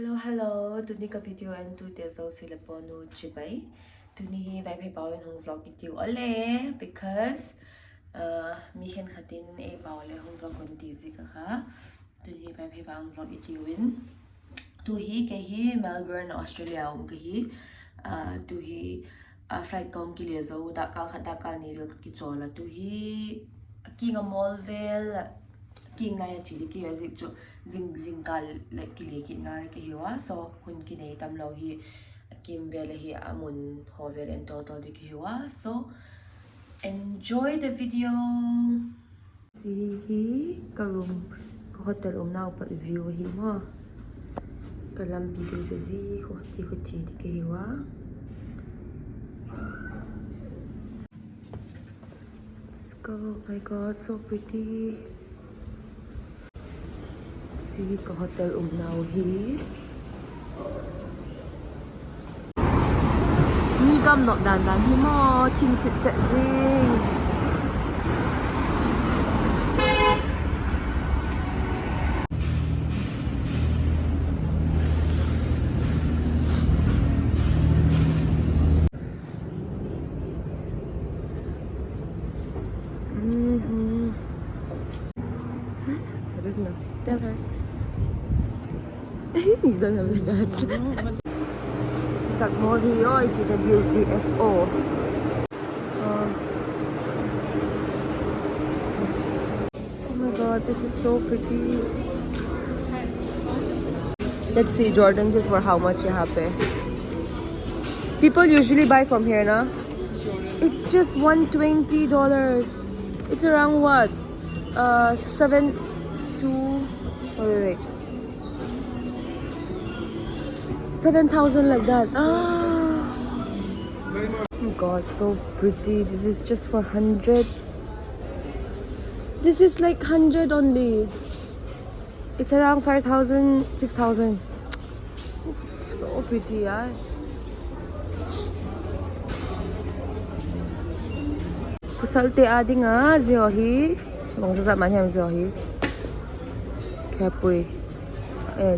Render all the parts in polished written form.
Hello. Tuni ka video and tu tezo sila po nu chibay. Tuni Vaiphei bao yung vlog itiw ole because mihen khatin e bao le hong vlog kon tizi ka. Tuni Vaiphei bao vlog itiwin. Tu hi ke hi Melbourne Australia ke hi tu hi flight kong ki le zo da kal ni wil ki chola tu hi king a Molville king na ya chili ki azik jo zing kal le ki le ki na ki hiwa so hun ki nei tam lo hi kim vele hi amun hovel and total di ki hiwa so enjoy the video. See hi ka room ka hotel now pa view hi mo ka lambi de zi ho ti di ki hiwa. Let's go. Oh my god, so pretty. See ka hotel now hi. Mi gam nok dan hi mo ting sit set zing. I don't know. Tell her. You don't have the guts. It's like more here, it's the DFO. Oh my god, this is so pretty. Let's see, Jordans is for how much you have pay. People usually buy from here, na? It's just $120. It's around what? 7 to wait. 7,000 like that. Oh my god, so pretty. This is just for 100. This is like 100 only. It's around 5,000, 6,000. So pretty, yeah. Kusalte adi nga ziohi. Bang sa man hem ziohi. Kapui.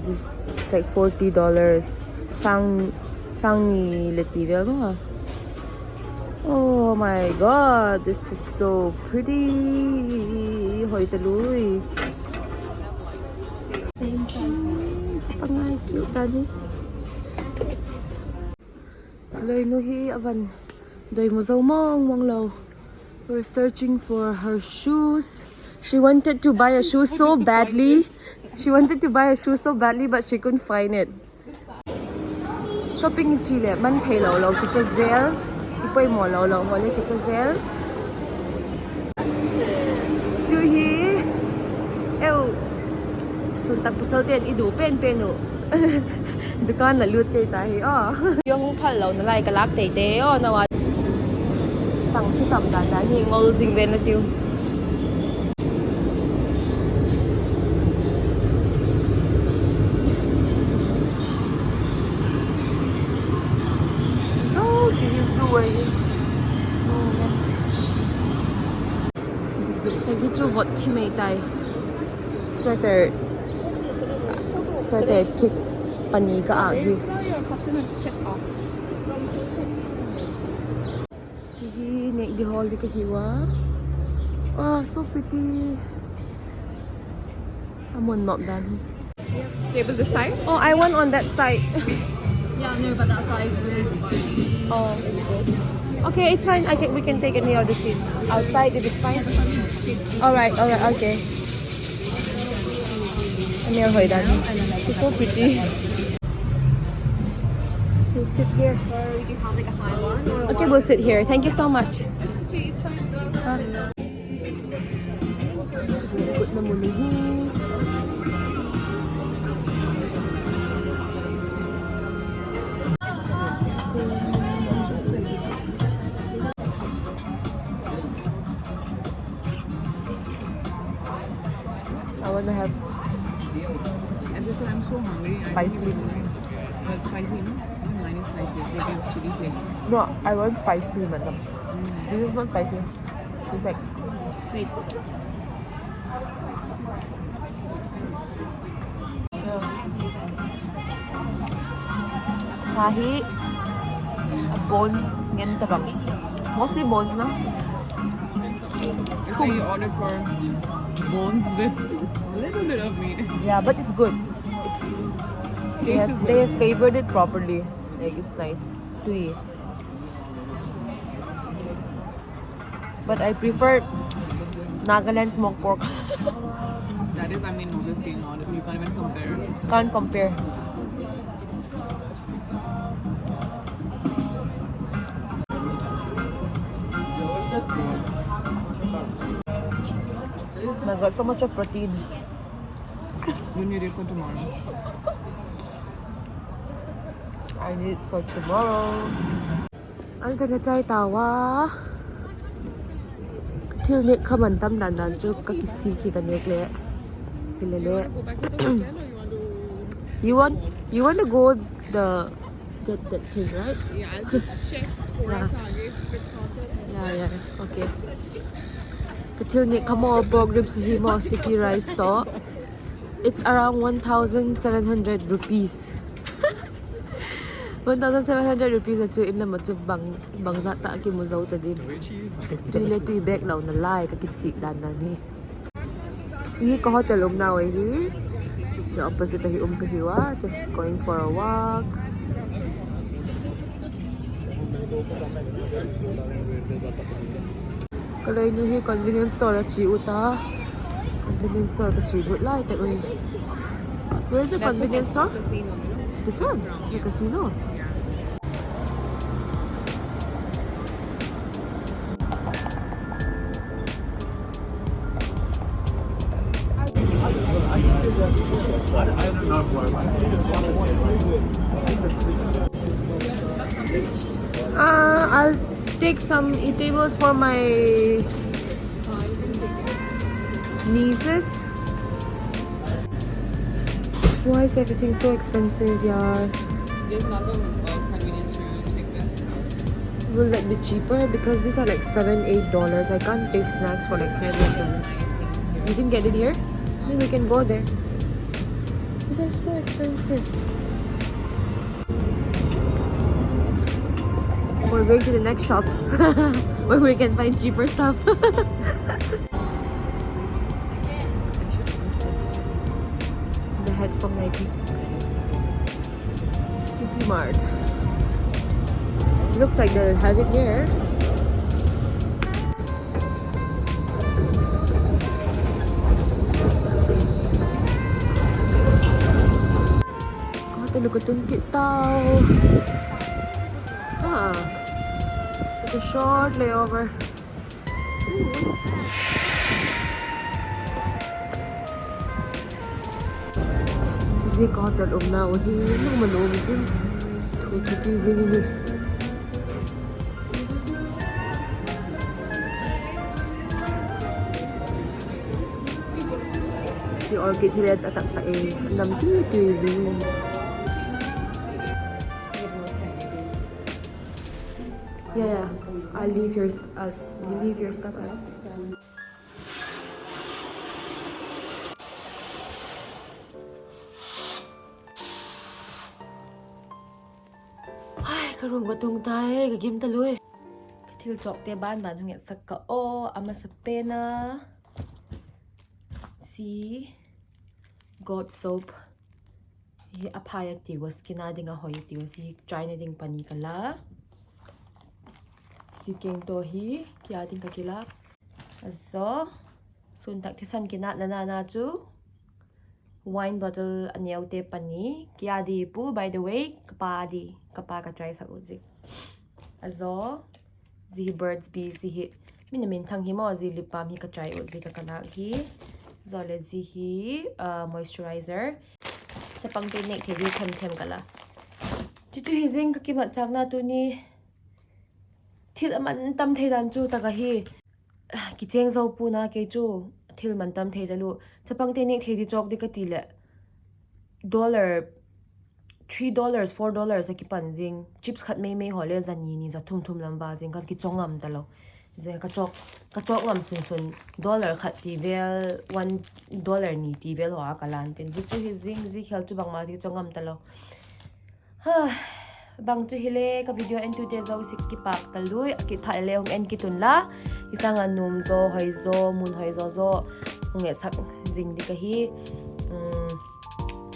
This is like $40. Sang ni letivel mo. Oh my god, this is so pretty. Hoy taluy. It's pangay cute tadi. Loy nuhi avan. Doy mo zaw mong low. We're searching for her shoes. She wanted to buy a shoe so badly. But she couldn't find it. Shopping in Chile, man pay lo kita zel. Ipoy mo lo wala kita zel. Tu hi. Suntak pusal tian idu pen no. Dukan la lut kay tahi Yung phal lo na lai kalak te na wa. Sang chi tam dan hi ngol jing zen na tiu. Cái chú vật chi mấy tay sweater pick pani ka agi hi nek di hall di kahiwa. Oh, so pretty. Amon not done. Table this side? Oh, I want on that side. Yeah, no, but that side is really good. Oh, okay, it's fine. We can take any other seat outside if it's fine. All right, okay. She's so pretty. We'll sit here. Or we can have like a high one. Or Okay, we'll sit here. Thank you so much. It's fine. Good na muna hi. I want to have As if I'm so hungry. spicy. That's spicy, no? Mine is spicy. They give chili flakes. No, I want spicy, madam. This is not spicy. It's like Sweet. asahi, bones, ngayon tabang. Mostly bones na. It's like you ordered for bones with a little bit of meat. Yeah, but it's good. They flavored it properly. Like it's nice to eat. But I prefer Nagaland smoked pork. That is, I mean, obviously not. You can't even compare. Can't compare. Oh my god, so much of protein. You need it for tomorrow. I need it for tomorrow. Ang ganda tayo tawa. Till nek kaman tam dan dan chu kakisi ki kanek le. Hilele. Go back to the hotel, or you want to? You want to go the that thing, right? Yeah, I'll just check. Yeah. If it's not there. Yeah, okay. Katil nek kamo pork ribs himo sticky rice to. It's around 1,700 rupees. 1,700 rupees at chu inla machu bang zata ki mo zau ta din. Tu le tu bag law na lai ka kisik dan na ni. Ni ka hotel na wai hi. The opposite hi ka hiwa, just going for a walk. Kalay nu hi convenience store chi uta. Convenience store ka chi but lai ta oi. Where's the convenience store? Casino, you know? This one? It's a casino. I'll take some eatables for my nieces. Why is everything so expensive, yaar? There's another convenience store. You check that. Will that be cheaper? Because these are like $7-8. I can't take snacks for like $7-8. You didn't get it here? Then we can go there. These are so expensive. We're going to the next shop where we can find cheaper stuff. The head from Nike. City Mart. Looks like they'll have it here. God, look at tao. Huh. Such a short layover. This got that now. He no man oversee. Too busy. Si orchid hilat atak tae. Nam too busy. Yeah. I'll leave your stuff out. Ay, karong batong tayo, gagim taloy. Katil chok te ban hungit sa kao, ama sa pena. Si God soap. Hi apayak tiwas kinading ahoy tiwas si try na ding panikala. Si keng tohi kya ding kakila. So suntak tisan kinat na chu. Wine bottle anyaw te pani kya di pu, by the way kapa ka try sa uzik. Azo zi birds bee si minamin thang himo zi lip balm hi ka try uzik ka kana hi. Zole zi hi moisturizer. Chapang tinik thedi them kala. Chichu hizing kakimat chak na tu ni thil aman tam theidan chu taka hi kicheng zo pu na ke chu thil man tam theidalu chapang tinik thedi chok de katile $3 $4 a kipan jing chips khat mei hole zani ni za thum lamba jing kan ki chongam talo je ka chok ngam sun dollar khat ti vel $1 ni ti vel ho akalan ten chu hi jing ji khel chu bang ma ti chongam talo ha bang chu hile ka video en tu te zo sik ki pak talui ki tha le ong en ki tun la isang anum zo hoi zo mun hoi zo nge sak jing di ka hi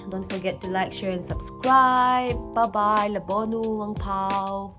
don't forget to like share and subscribe bye bye labonu ang pau